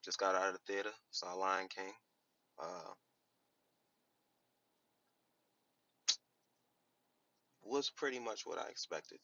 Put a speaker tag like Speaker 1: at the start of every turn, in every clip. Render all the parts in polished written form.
Speaker 1: Just got out of the theater, saw Lion King. Uh, was pretty much what I expected.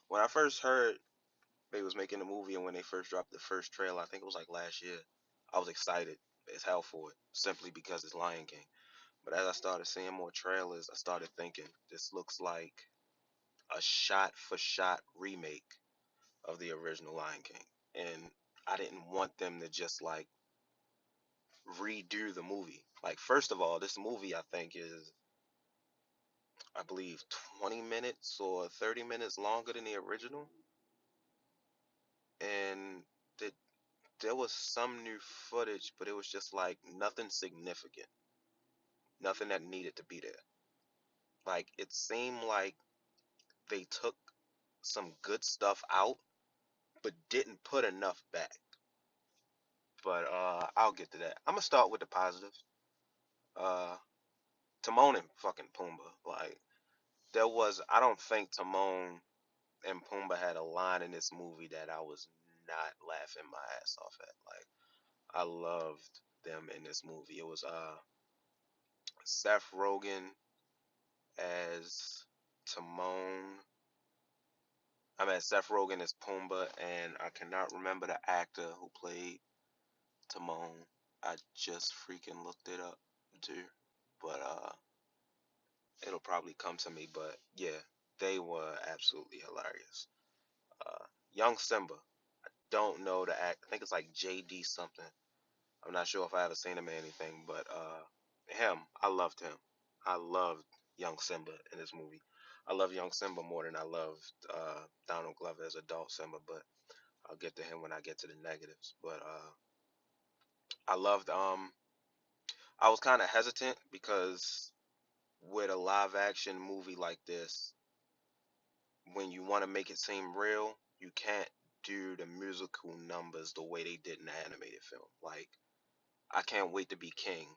Speaker 1: When I first heard they was making the movie and when they first dropped the first trailer, I think it was like last year, I was excited as hell for it, simply because it's Lion King. But as I started seeing more trailers, I started thinking this looks like a shot for shot remake of the original Lion King. And I didn't want them to just like redo the movie. Like, first of all, this movie I think is, I believe, 20 minutes or 30 minutes longer than the original. And that there was some new footage, but it was just like nothing significant, nothing that needed to be there. Like, it seemed like they took some good stuff out, but didn't put enough back. But I'll get to that. I'm gonna start with the positives. Uh, Timon and fucking Pumbaa. Like, I don't think Timon and Pumbaa had a line in this movie that I was not laughing my ass off at. Like, I loved them in this movie. It was Seth Rogen as Timon. I mean Seth Rogen as Pumbaa, and I cannot remember the actor who played Timon. I just freaking looked it up too, but it'll probably come to me. But yeah, they were absolutely hilarious. Young Simba. Don't know the act. I think it's like JD something. I'm not sure if I ever seen him in anything, but I loved him. I loved young Simba in this movie. I love young Simba more than I loved Donald Glover as adult Simba, but I'll get to him when I get to the negatives. But I loved I was kind of hesitant because with a live action movie like this, when you want to make it seem real, you can't do the musical numbers the way they did in the animated film. Like, I Can't Wait to Be King,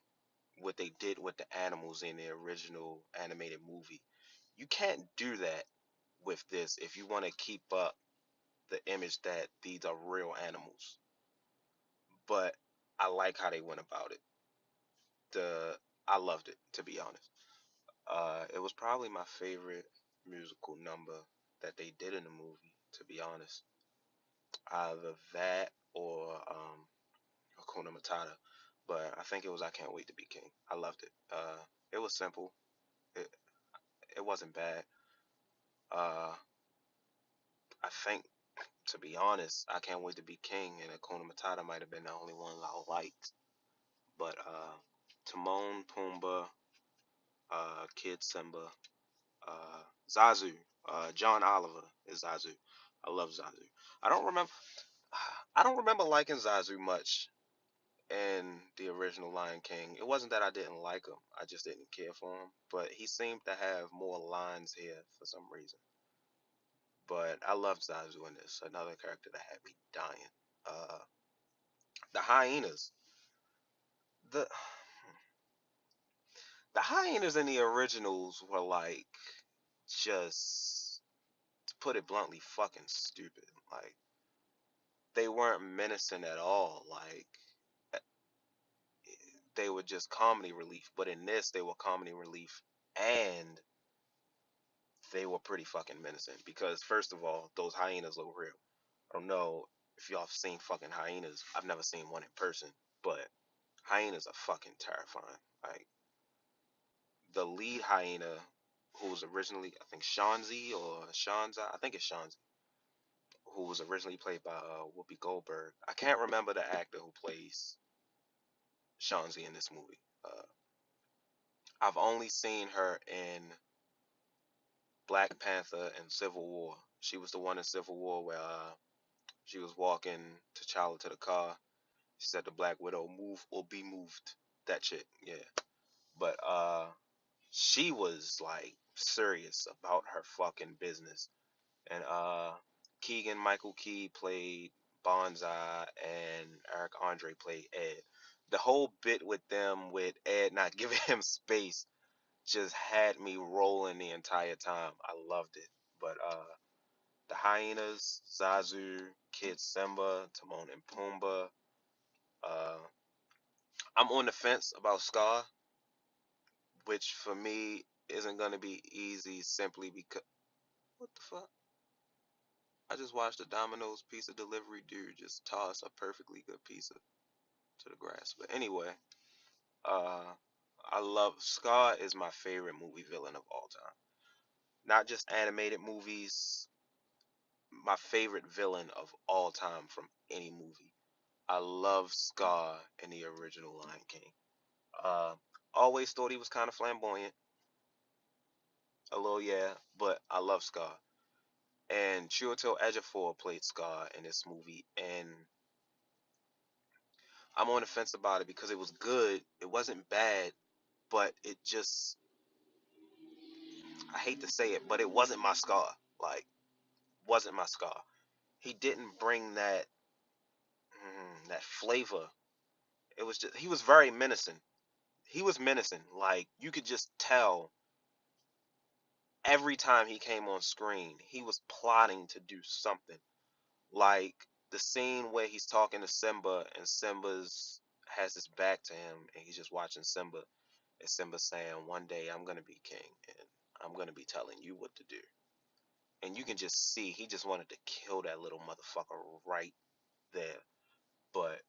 Speaker 1: what they did with the animals in the original animated movie. You can't do that with this if you want to keep up the image that these are real animals. But I like how they went about it. The I loved it, to be honest. It was probably my favorite musical number that they did in the movie, to be honest. Either that or Hakuna Matata. But I think it was I Can't Wait to Be King. I loved it. It was simple. It it wasn't bad. Uh, I think, to be honest, I Can't Wait to Be King and Hakuna Matata might have been the only ones I liked. But Timon, Pumbaa, Kid Simba, Zazu, John Oliver is Zazu. I love Zazu. I don't remember. I don't remember liking Zazu much in the original Lion King. It wasn't that I didn't like him. I just didn't care for him. But he seemed to have more lines here for some reason. But I love Zazu in this. Another character that had me dying. Uh, the hyenas. The the hyenas in the originals were like, just to put it bluntly, fucking stupid. Like, they weren't menacing at all. Like, eh, they were just comedy relief. But in this, they were comedy relief and they were pretty fucking menacing. Because first of all, those hyenas look real. I don't know if y'all have seen fucking hyenas. I've never seen one in person, but hyenas are fucking terrifying. Like, the lead hyena, who was originally, I think, Shanzi or Shanza, I think it's Shanzi, who was originally played by Whoopi Goldberg. I can't remember the actor who plays Shanzi in this movie. I've only seen her in Black Panther and Civil War. She was the one in Civil War where she was walking T'Challa to the car. She said to Black Widow, "Move or be moved." That chick, yeah. But she was like serious about her fucking business. And Keegan Michael Key played Bonsai and Eric Andre played Ed. The whole bit with them, with Ed not giving him space, just had me rolling the entire time. I loved it. But the hyenas, Zazu, Kid Simba, Timon and Pumbaa, Uh, I'm on the fence about Scar, which for me isn't gonna be easy simply because what the fuck? I just watched a Domino's pizza delivery dude just toss a perfectly good pizza to the grass. But anyway, uh, I love Scar is my favorite movie villain of all time. Not just animated movies, my favorite villain of all time from any movie. I love Scar in the original Lion King. Uh, Always thought he was kind of flamboyant, a little yeah, but I love Scar. And Chiwetel Ejiofor played Scar in this movie, and I'm on the fence about it because it was good. It wasn't bad, but it just I hate to say it, but it wasn't my Scar. Like, wasn't my Scar. He didn't bring that flavor. It was just he was very menacing. He was menacing. Like you could just tell every time he came on screen, he was plotting to do something. Like the scene where he's talking to Simba and Simba's has his back to him and he's just watching Simba and Simba saying, "One day I'm gonna be king and I'm gonna be telling you what to do." And you can just see he just wanted to kill that little motherfucker right there. But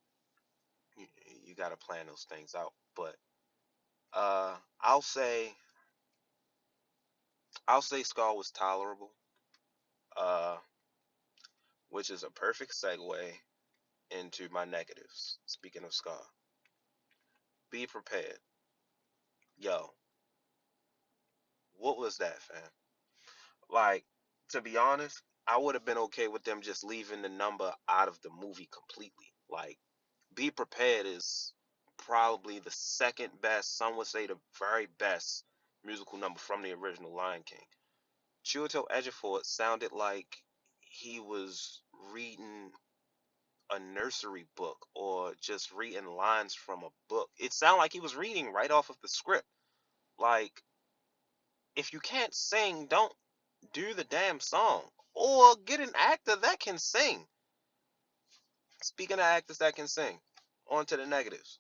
Speaker 1: you, you gotta plan those things out. But uh, I'll say I'll say Scar was tolerable. Uh, which is a perfect segue into my negatives. Speaking of Scar, be prepared. Yo, what was that, fam? Like, to be honest, I would have been okay with them just leaving the number out of the movie completely. Like, Be Prepared is probably the second best, some would say the very best musical number from the original Lion King. Chiwetel Ejiofor sounded like he was reading a nursery book or just reading lines from a book. It sounded like he was reading right off of the script. Like, if you can't sing, don't do the damn song. Or get an actor that can sing. Speaking of actors that can sing, on to the negatives.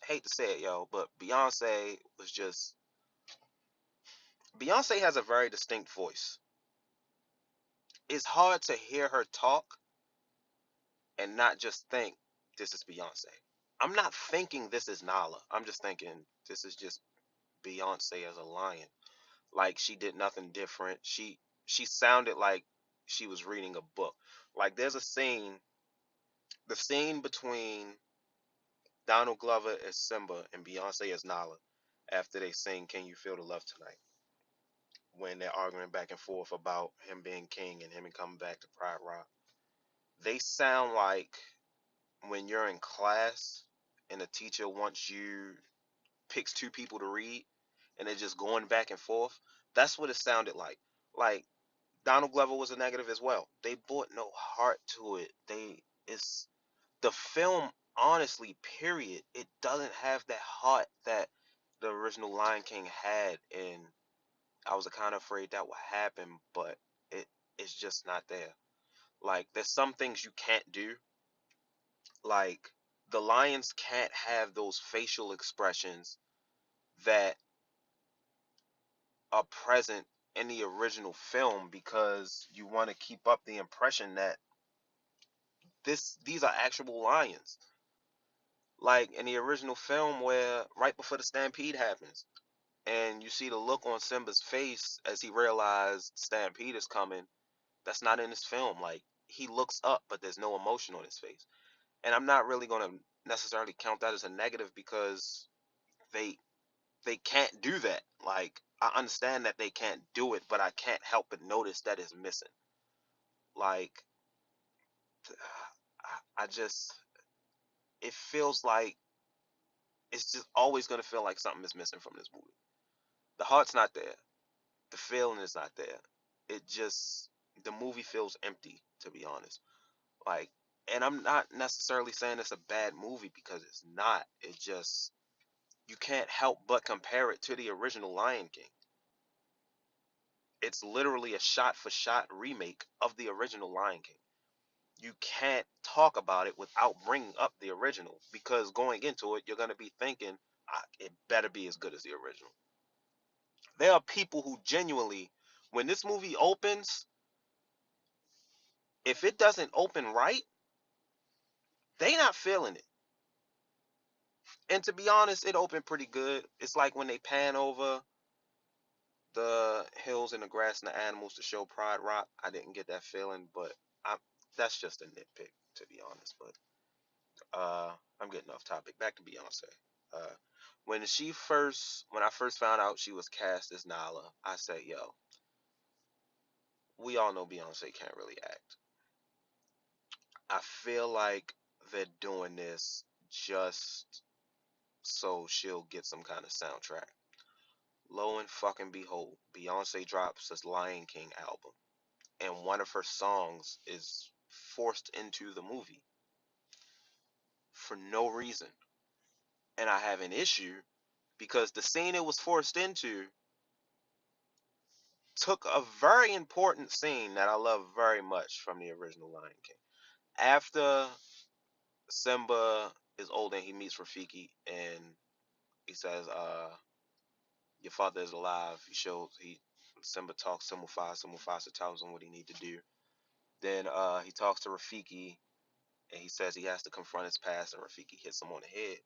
Speaker 1: I hate to say it, yo, but Beyonce was just. Beyonce has a very distinct voice. It's hard to hear her talk and not just think this is Beyonce. I'm not thinking this is Nala. I'm just thinking this is just Beyonce as a lion. Like she did nothing different. She sounded like she was reading a book. Like there's a scene, the scene between Donald Glover as Simba and Beyonce as Nala after they sing "Can You Feel the Love Tonight?" when they're arguing back and forth about him being king and him coming back to Pride Rock. They sound like when you're in class and the teacher wants you picks two people to read and they're just going back and forth. That's what it sounded like. Like Donald Glover was a negative as well. They brought no heart to it. It's the film honestly, period. It doesn't have that heart that the original Lion King had, and I was kind of afraid that would happen, but it it's just not there. Like there's some things you can't do. Like the lions can't have those facial expressions that are present in the original film because you want to keep up the impression that these are actual lions. Like in the original film where right before the stampede happens and you see the look on Simba's face as he realized stampede is coming, that's not in this film. Like he looks up but there's no emotion on his face. And I'm not really going to necessarily count that as a negative because they they can't do that. Like I understand that they can't do it, but I can't help but notice that it's missing. Like I just it feels like it's just always gonna feel like something is missing from this movie. The heart's not there. The feeling is not there. It just the movie feels empty, to be honest. Like, and I'm not necessarily saying it's a bad movie because it's not. It just you can't help but compare it to the original Lion King. It's literally a shot for shot remake of the original Lion King. you can't talk about it without bringing up the original, because going into it, you're going to be thinking, it better be as good as the original. There are people who genuinely, when this movie opens, if it doesn't open right, they not feeling it. And to be honest, it opened pretty good. It's like when they pan over the hills and the grass and the animals to show Pride Rock, I didn't get that feeling, but I, that's just a nitpick, to be honest. But uh, I'm getting off topic. Back to Beyonce. Uh, when I first found out she was cast as Nala, I said, "Yo, we all know Beyonce can't really act." I feel like they're doing this just so she'll get some kind of soundtrack. Lo and fucking behold, Beyonce drops this Lion King album, and one of her songs is forced into the movie for no reason. And I have an issue because the scene it was forced into took a very important scene that I love very much from the original Lion King. After Simba is old and he meets Rafiki and he says, your father is alive. Simba talks to Mufasa. Mufasa tells him what he need to do. Then he talks to Rafiki and he says he has to confront his past, and Rafiki hits him on the head.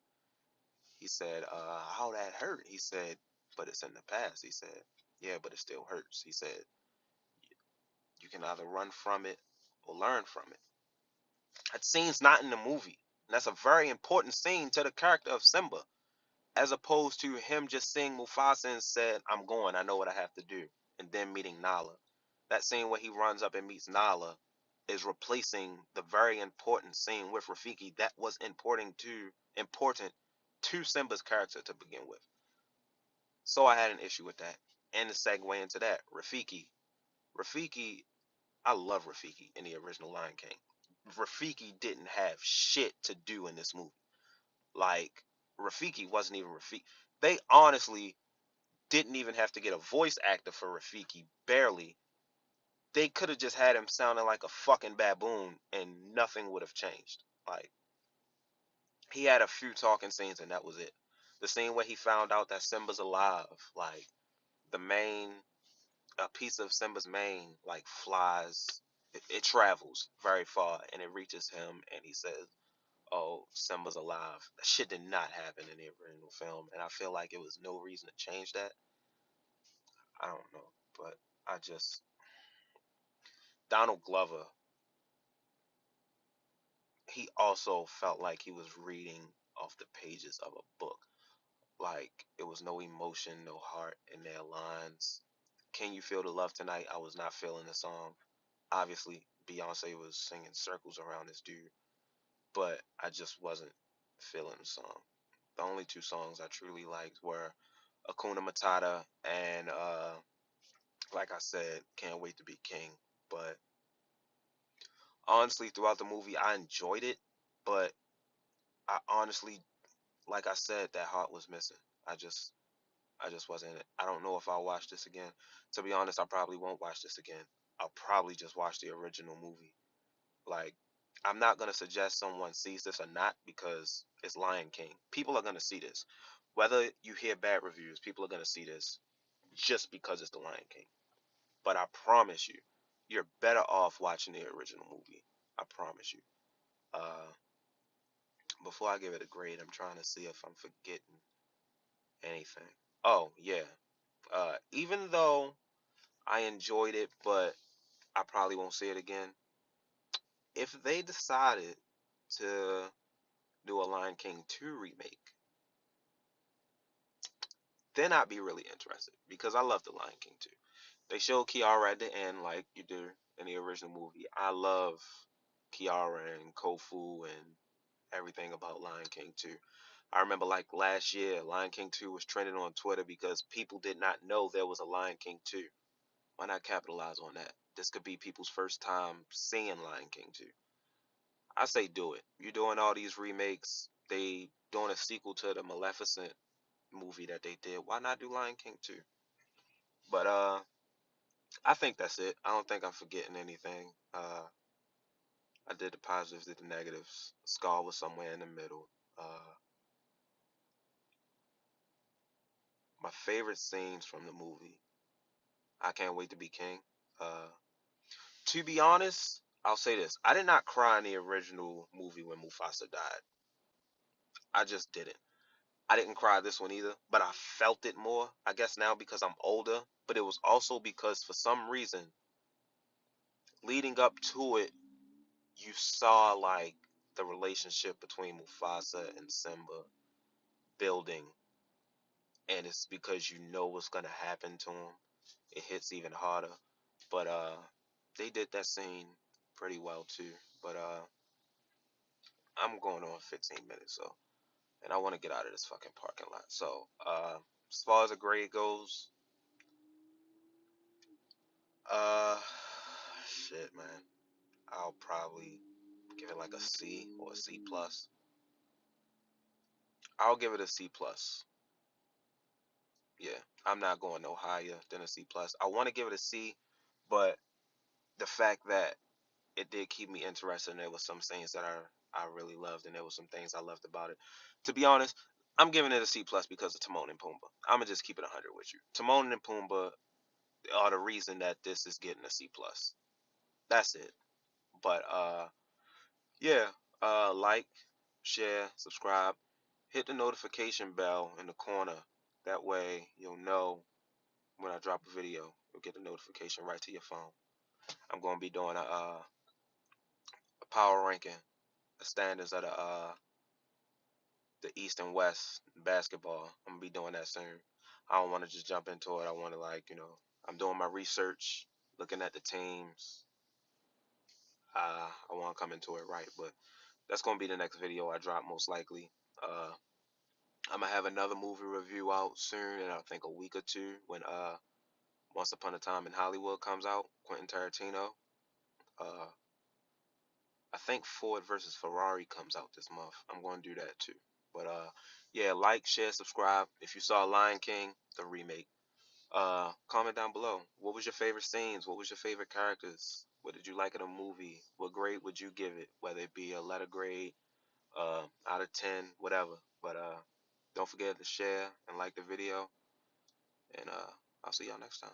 Speaker 1: He said, how that hurt? He said, but it's in the past. He said, yeah, but it still hurts. He said, you can either run from it or learn from it. That scene's not in the movie. And that's a very important scene to the character of Simba, as opposed to him just seeing Mufasa and said, I'm going, I know what I have to do, and then meeting Nala. That scene where he runs up and meets Nala is replacing the very important scene with Rafiki that was important to Simba's character to begin with. So I had an issue with that. And to segue into that, Rafiki, I love Rafiki in the original Lion King. Rafiki didn't have shit to do in this movie. Like, Rafiki wasn't even Rafiki. They honestly didn't even have to get a voice actor for Rafiki, barely. They could have just had him sounding like a fucking baboon and nothing would have changed. Like, he had a few talking scenes and that was it. The scene where he found out that Simba's alive, like, the mane, a piece of Simba's mane, like, flies, it travels very far and it reaches him and he says, oh, Simba's alive. That shit did not happen in the original film, and I feel like it was no reason to change that. I don't know, but I just Donald Glover, he also felt like he was reading off the pages of a book. Like it was no emotion, no heart in their lines. Can you feel the love tonight? I was not feeling the song. Obviously, Beyonce was singing circles around this dude, but I just wasn't feeling the song. The only two songs I truly liked were Akuna Matata and like I said, Can't Wait to Be King. But honestly, throughout the movie, I enjoyed it, but I honestly, like I said, that heart was missing. I just I just wasn't in it. I don't know if I'll watch this again. To be honest, I probably won't watch this again. I'll probably just watch the original movie. Like, I'm not gonna suggest someone sees this or not because it's Lion King. People are gonna see this. Whether you hear bad reviews, people are gonna see this just because it's the Lion King. But I promise you, you're better off watching the original movie. I promise you. Uh, Before I give it a grade, I'm trying to see if I'm forgetting anything. Oh yeah. Even though I enjoyed it, but I probably won't see it again. If they decided to do a Lion King 2 remake, then I'd be really interested because I love the Lion King 2. They show Kiara at the end like you do in the original movie. I love Kiara and Kofu and everything about Lion King 2. I remember like last year, Lion King 2 was trending on Twitter because people did not know there was a Lion King 2. Why not capitalize on that? This could be people's first time seeing Lion King 2. I say do it. You're doing all these remakes. They doing a sequel to the Maleficent movie that they did. Why not do Lion King 2? But I think that's it. I don't think I'm forgetting anything. I did the positives, did the negatives. Scar was somewhere in the middle. My favorite scenes from the movie. I Can't Wait to Be King. Uh, to be honest, I'll say this: I did not cry in the original movie when Mufasa died. I just didn't. I didn't cry this one either, but I felt it more. I guess now because I'm older, but it was also because for some reason, leading up to it, you saw like the relationship between Mufasa and Simba building, and it's because you know what's gonna happen to him. It hits even harder. But they did that scene pretty well too. But I'm going on 15 minutes, so and I want to get out of this fucking parking lot. So as far as the grade goes, uh, shit, man, I'll probably give it like a C or a C plus. I'll give it a C plus. Yeah, I'm not going no higher than a C plus. I want to give it a C, but the fact that it did keep me interested, and there was some things that I really loved, and there was some things I loved about it. To be honest, I'm giving it a C plus because of Timon and Pumbaa. I'm gonna just keep it 100 with you. Timon and Pumbaa are the reason that this is getting a C plus. That's it. But yeah, like, share, subscribe, hit the notification bell in the corner. That way you'll know when I drop a video. You'll get the notification right to your phone. I'm gonna be doing a power ranking, the standards of the East and West basketball. I'm gonna be doing that soon. I don't want to just jump into it. I want to I'm doing my research, looking at the teams. I want to come into it right, but that's gonna be the next video I drop most likely. Uh, I'm gonna have another movie review out soon, in I think a week or two when Once Upon a Time in Hollywood comes out. Quentin Tarantino. Uh, I think Ford versus Ferrari comes out this month. I'm going to do that too. But yeah, like, share, subscribe. If you saw Lion King, the remake, comment down below. What was your favorite scenes? What was your favorite characters? What did you like in a movie? What grade would you give it? Whether it be a letter grade, out of 10, whatever. But don't forget to share and like the video. And I'll see y'all next time.